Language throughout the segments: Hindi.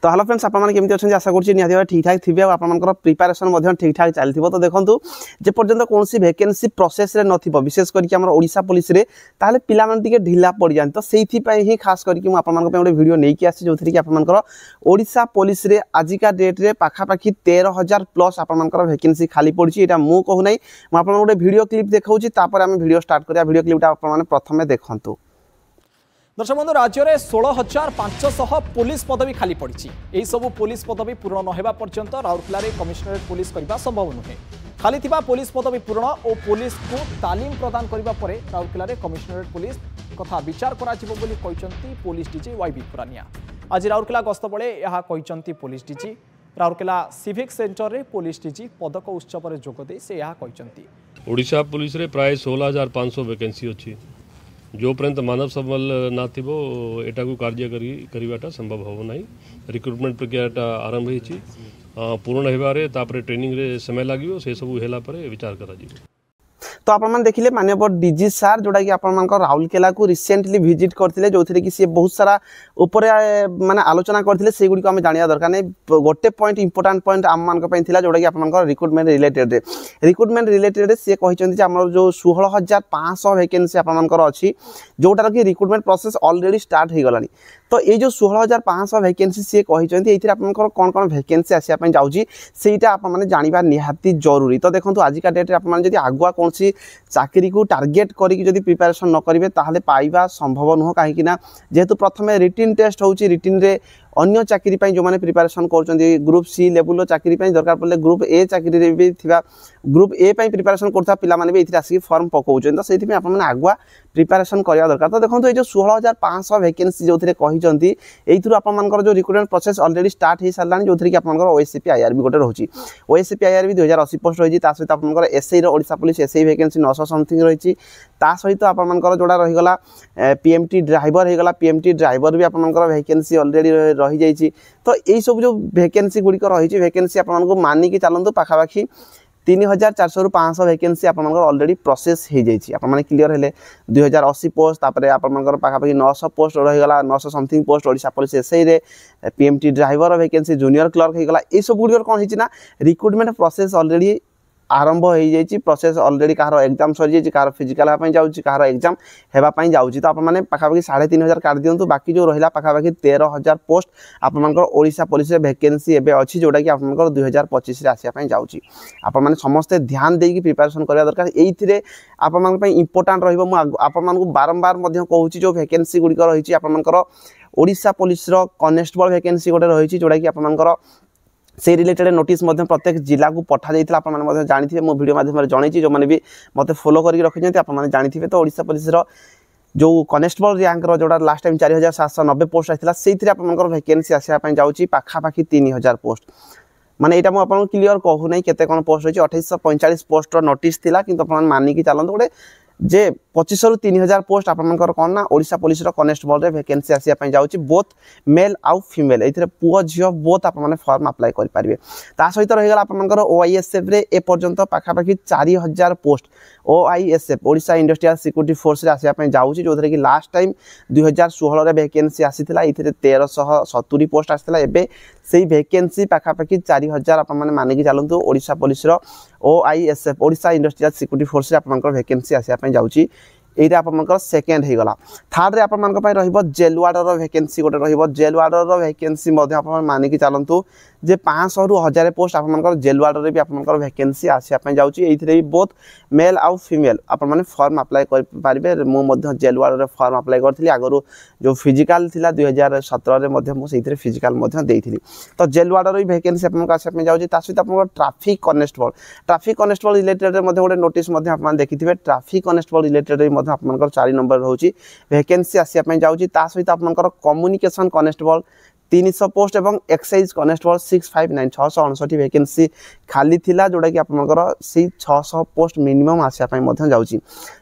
तो हेलो फ्रेंड्स आपन केमती अच्छा आशा करुँच निहाती ठीक ठाक थे और प्रिपेरेसन ठीक ठाक चलती तो देखो जे पर्यंत कौन वैकेंसी प्रोसेस रे नथिबो विशेष करके हमर ओडिशा पुलिस रे ताले पिला मन टिके ढिला पड़ जान तो सेइथि पय ही खास करके मु आपन गोटे वीडियो नहीं कि आसी जोथि कि आपन ओडिशा पुलिस रे आजिका डेट रे पाखापाखि 13,000 प्लस आपन वैकेंसी खाली पड़ी एटा मु कहू नै मु आपन गोटे वीडियो क्लिप देखाउची तापर हम वीडियो स्टार्ट करिया वीडियो क्लिपटा आपन प्रथमे देखंतु। दर्शक बंधु राज्य में 16,500 पुलिस पदवी खाली पड़ी यही सबू पुलिस पदवी पूर्ण न होगा पर्यंत राउरकेला कमिशनरेट पुलिस करने संभव नुहे खाली थिबा पुलिस पदवी पूर्ण और पुलिस को तालीम प्रदान करने पर राउरकेला कमिशनरेट पुलिस कथा विचार कर पुलिस डीजी वाईबी खुरानिया आज राउरकेला गस्त बेले यह police DG Rourkela civic centre रे पुलिस डीजी पदक उत्सव में जोगदे से यह ओडिशा पुलिस रे प्राय 16,500 वैकेंसी अच्छी जो पर्यंत मानव संबल नाथिबो एटा को कार्य करिवाटा संभव हो नहीं रिक्रुटमेंट प्रक्रिया आरंभ होईची पूर्ण हेबारे तापरे ट्रेनिंग रे समय लागियो से सब हेला परे विचार करा जी। तो आपन देखिले माननीय डीजी सार जोड़ा कि आपन राउरकेला को रिसेंटली विजिट करथिले जोथि कि सी बहुत सारा ऊपर माने आलोचना करथिले से गुडी को हम जानिया दरकार नै गोटे पॉइंट इंपोर्टेंट पॉइंट आम मान को पइथिला जोड़ा कि आपन रिक्रुटमेंट रिलेटेड से कहिसंती जे हमर जो 16,500 वैकेंसी आपन अछि जोटा कि रिक्रुटमेंट प्रोसेस ऑलरेडी स्टार्ट हो गलानी तो ये जो 16,500 वैकेंसी सी कहिसंती एथि आपन कोन कोन वैकेंसी आसिया पय जाउची सेटा आपन माने जानिबा निहाती जरूरी। तो देखंतु आजिका डेट रे आपन माने जदि आगुआ कौन चाकरी को टार्गेट करी प्रिपरेशन न करेंगे ताहले पाइबा संभव नुह कहीं जेहेतु प्रथम रिटिन टेस्ट होची रिटिन रे अन्य चाकरी जो मैंने प्रिपरेशन कर ग्रुप सी लेवल चाकरी दरकार पड़े ग्रुप ए चाकरी रे भी थिबा ग्रुप ए प्रिपरेशन करता पिला माने भी एथि आसी फॉर्म पकाउछन तो सेति आपन माने आगुआ प्रिपरेशन करिया दरकार। तो देखो ये 16,500 वैकेंसी जो कहते एथुर आपन जो रिक्रुटमेंट प्रोसेस ऑलरेडी स्टार्ट हो सारा जो कि आपन ओएससीपी आईआरबी गोटे रोची ओएससीपी आईआरबी 2080 पोस्ट रही सहित आपन SI Odisha police SI vacancy 900 something रही सहित आपन जोड़ा रहीगला पीएमटी ड्राइवर होगला पीएमटी ड्राइवर भी आपन वैकेंसी ऑलरेडी रही जाइए। तो यही सब जो वैकेंसी गुड़िक रही वैकेंसी आपको मानिकी चलतु पाखापाखि 3,400 रु 500 वैकेंसी आप ऑलरेडी प्रोसेस हो जाए क्लियर हेले 2,080 पोस्ट तापर आप पाखापाखि 900 पोस्ट रहीगला 900 something post Odisha police SI रे PMT driver vacancy junior clerk होगला ये सब गुड़ कौन होना रिक्रुटमेंट प्रोसेस ऑलरेडी आरंभ हो जाइए प्रोसेस ऑलरेडी कहार एग्जाम सरी जाइए कहार फिजिकल हाँपाई जाऊँगी कहार एग्जाम होगापाई जाऊँगी तो आपने पाखापाखि 3,500 काट दिंतु बाकी जो रहा पाखापाखि 13,000 पोस्ट आपर ओडिशा पुलिस वैकेंसी एवं अच्छी जोटा कि आप 2025 आसापी जाऊँगी आपने समस्ते ध्यान देकी प्रिपरेशन करवा दरकार ये आप इंपोर्टाट रहा बारंबार कहूँ जो वैकेंसी गुड़िक रही आपर ओडिशा पुलिस कनेस्टेबल वैकेंसी गोटे रही जोटा कि आपर से रिलेटेड नोटिस प्रत्येक जिला को पठा जाइए आपने जानी मो वीडियो माध्यम जनई जो मैंने भी मत फॉलो करके रखी आपने जानी तो ओडिशा पुलिस जो कनेस्टेबल रैंक जोड़ा लास्ट टाइम 4,790 पोस्ट आसाला से वैकेंसी आसापी जाऊँगी पाखापाखि 3,000 पोस्ट माने यहाँ मुझे क्लीयर कहू ना केते कौन पोस्ट रही 2,845 पोस्ट नोटिस थिला किंतु आप मानिकी चलते गोटे जे 2,500 ରୁ 3,000 पोस्ट आपनकर कौन ना ओडिशा पुलिस कनेस्टेबल रे वैकेंसी आसिया जाऊँगी बोथ मेल आउ फीमेल ए पुओ झील बोथ आप फॉर्म अप्लाई करेंगे ता सहित रहीगला आपनकर ओआईएसएफ रे ए पर्यंत पाखापाखि 4,000 post OISF Odisha industrial security force रे आसिया जाऊँगी जो कि लास्ट टाइम 2016 रे वैकेंसी आसीथिला इथिरे 1,370 पोस्ट आसीथिला एबे से वैकेंसी पाखापाखि 4,000 आप मानिकी चलतु Odisha police OISF Odisha industrial security force रे आपनकर वैकेंसी आसिया जाऊँगी यहाँ आप सेकेंड होगा थर्ड रे आप जेल वार्डर वैकेंसी गोटे रेल वार्डर वैकेंसी मानिकी चलतु जे 500 ରୁ 1,000 पोस्ट आप जेल वार्डर भी आप वैकेंसी आसापी जाऊँगी ये भी बोथ मेल आउ फीमेल आप फॉर्म अप्लाई करेंगे मुझे जेल वार्डर फॉर्म अप्लाई करी आगु जो फिजिकाल थिला 2017 मुझे फिजिकाल देती तो जेल वार्डर भी वैकेंसी आपको आसापी जाऊँगी सहित आप ट्राफिक कनेस्टेबल रिलेटेड गोटे नोटिस आप देखिए ट्राफिक कनेस्टेबल रिलेटेड आप 4 नंबर रोचे वैकेंसी आसापी जाऊँगी सहित आप कम्युनिकेशन कनेस्टेबल 300 पोस्ट एवं एक्साइज कनेस्टेबल 659 659 वैकेंसी खाली थिला जोड़ा कि आपनकर से 600 पोस्ट मिनिमम आसापी जाऊँगी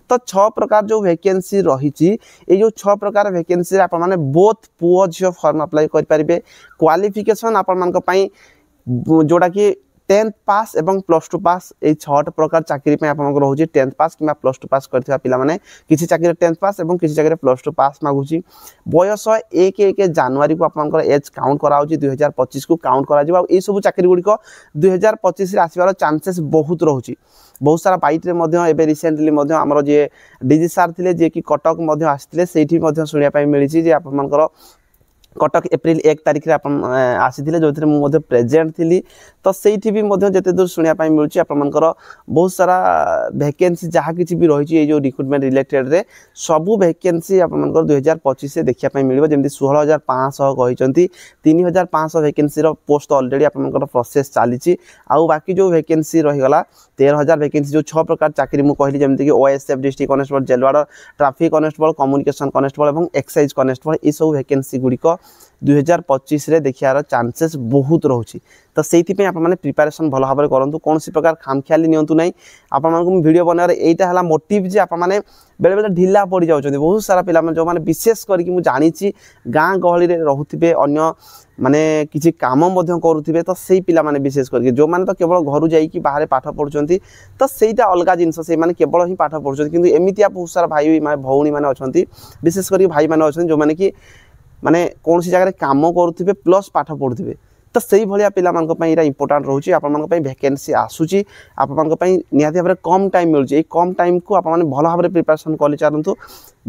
तो 6 प्रकार जो वैकेंसी रही ये जो 6 प्रकार वैकेंसी आप बोथ पुओ झील फॉर्म अप्लाई करेंगे क्वालिफिकेशन आपण जोड़ा कि 10th पास एवं +2 पास ए 6 प्रकार चाकरी पे आपन रहउची 10th पास किबा +2 पास करथिबा पिला माने किछि चाकरी 10th पास एवं किछि चाकरी +2 पास मागुची बयस 1 जनवरी को आपन एज काउंट कराउची 2025 को काउंट करा जिबा ए सब चाकरी गुडी को 2025 रे आसीबार चांसेस बहुत रहउची बहुत सारा बाइट रे मध्य एबे रिसेंटली मध्य हमर जे डीजी सर थिले जे कि कटक मध्य आस्थिले सेठी मध्य सुनिया पाई मिलिची जे आपन कटक एप्रिल 1 तारिख रे अपन आसीथिले जोथरे मु मध्य प्रेजेंट थिली तो सेठी भी मध्य जते दूर सुनिया पाई मिलुची आपनकर बहुत सारा वैकेंसी जहा किछि भी रहिची ए जो रिक्रूटमेंट रिलेटेड रे सबु वैकेंसी आपनकर 2025 से देखिया पाई मिलिबो जेमति 16500 कहिचंती 3500 वैकेंसी रो पोस्ट ऑलरेडी आपनकर प्रोसेस चालीची आउ बाकी जो वैकेंसी रहि गला 13000 वैकेंसी जो 6 प्रकार चाकरी मु कहली जेमति कि OSF district constable jail warder traffic constable communication constable एवं एक्साइज कांस्टेबल ए सब वैकेंसी गुडी को 2025 रे देखियार चांसेस बहुत रहउची तो सेति पे आप माने प्रिपरेशन भलो भाबरे करंतु कोनसी प्रकार खामख्याली नियंतु नै आप मानको वीडियो बनारे एटा हला मोटिव जे आप माने बेले बेले ढिला पड़ी जाउछथि बहुत सारा पिला माने जो माने विशेष करी कि मु जानिछि गां गहली रे रहुथिबे अन्य माने किछि काम मध्य करूथिबे तो सेही पिला माने विशेष करी जो माने तो केवल घरु जाई कि बाहर पाठ पढुचंती तो सेहीटा अलगा जिंस से माने केवल ही पाठ पढुचंती किंतु एमितिया बहुत सारा भाई माने भौणी माने अछंती विशेष करी भाई माने अछंती जो माने कि माने कौन सी जगह काम करुथिबे प्लस पाठ पढुथिबे तो सही भलिया पिला मानक पई इरा इंपोर्टेंट रहउची आप मानक पई वैकेंसी आसुची आप मानक पई निहाती भाबरे कम टाइम मिलुची ए कम टाइम को आप माने भलो भाबरे प्रिपरेशन कली चालंतु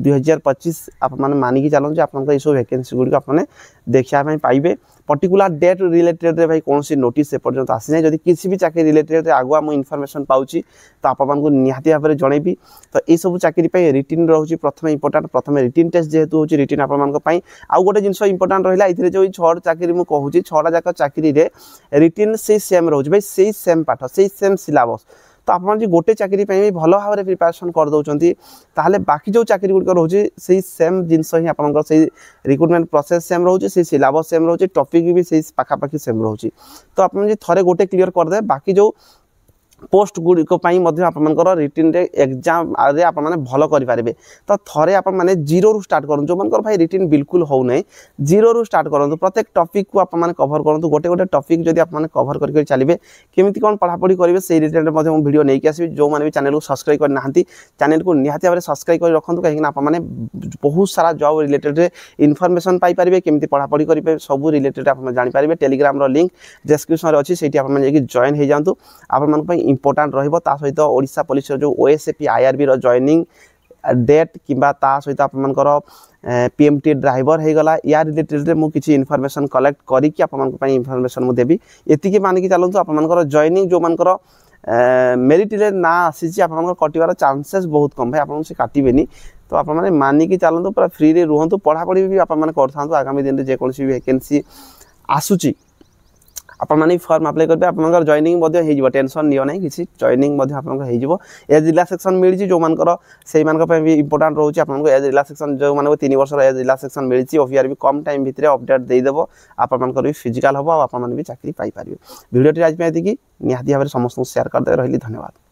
2025 आप माने मानि कि चालंतु आप मानक इसो वैकेंसी गुडी को आप माने देखिया पई पाइबे पर्टिकुलर डेट रिलेटेड रे भाई कौन सी नोटिस से पर्यंत आसी नै जदी किसी भी चाकरी रिलेटेड रे आगुआ मु इन्फॉर्मेशन पाउची तो आप मानक निहाती भाबरे जणैबी तो ए सब चाकरी पई रिटिन रहउची प्रथम इंपोर्टेंट प्रथम रिटिन टेस्ट जेहेतु होची रिटिन आप मानक पई आ गोटे जिंस इंपोर्टेंट रहिला इथिरे जो 6 चाकरी मु कहूची 6टा जाक चाकरी रे रिटिन से सेम रहउची भाई से सेम पाठ से सेम सिलेबस तो आप गोटे चाकरी भी भलो भाव प्रिपरेशन कर दौरान ताहले बाकी जो चाकरी गुड़िक रोचे से सेम जिनस ही आप रिक्रुटमेंट प्रोसेस सेम रोचे से सिलेबस सेम रोचे टॉपिक भी से पाखापाखि सेम रोचे तो आप थे गोटे क्लियर करदे बाकी जो पोस्ट गुड़िक आपर रिटिन रे एग्जाम रे आप भल करें तो थे आप जीरो रू स्टार्ट करूँ जो मन भाई रिटिन बिल्कुल हो ना जीरो रू स्टार्ट करूँ प्रत्येक टॉपिक को आप कवर करूँ गोटे गोटे टॉपिक जब आप कवर करके चलिए केमी कौन पढ़ापढ़ी करेंगे से रिलेटेड वीडियो नहीं आसबि जो मैंने भी चैनल को सब्सक्राइब करना चैनल को निहाती भाव सब्सक्राइब कर रखुँ कहीं आप बहुत सारा जॉब रिलेटेड इनफॉरमेशन पाइपर केमी पढ़ापढ़ी करेंगे सब रिलेटेड आप जानीपारे टेलीग्राम लिंक डिस्क्रिप्शन में अच्छी से आप जॉइन हो जातु आप इंपोर्टेंट रहिबो ता सहित ओडिशा पुलिस जो ओएसएपी आईआरबी रो जॉइनिंग डेट किबा ता सहित आप मनकर पीएमटी ड्राइवर हे गला या रिलेटेड मु किछि इन्फॉर्मेशन कलेक्ट करी कि आप मनक पई इन्फॉर्मेशन मु देबी एतिके मान के चलंतु आप मनकर जॉइनिंग जो मनकर मेरिट रे ना आसी आप मनकर कटिवार चांसेस बहुत कम भाई आप से काटिबेनी तो आप माने मानि के चलंतु पूरा फ्री रे रहंतु पढ़ापढ़ी भी आप माने करथांतु आगामी दिन रे जे कोनसी वैकेंसी आसुची आपने फॉर्म अप्लाई करेंगे आप जॉइनिंग हो टेंशन नियो नहीं किसी जॉइनिंग हो एज रिलैक्सेशन मिली जो मानकर से भी इंपोर्टेंट रोचे आपको एज रिलैक्सेशन जो मान 3 वर्ष एज रिलैक्सेशन मिली ओफिआर भी कम टाइम भितर अपडेट देदेव आप भी फिजिकल हम आप भी चाकरी पाइपर भिडियो आज निहाती भाव समस्त शेयर करदे रही धन्यवाद।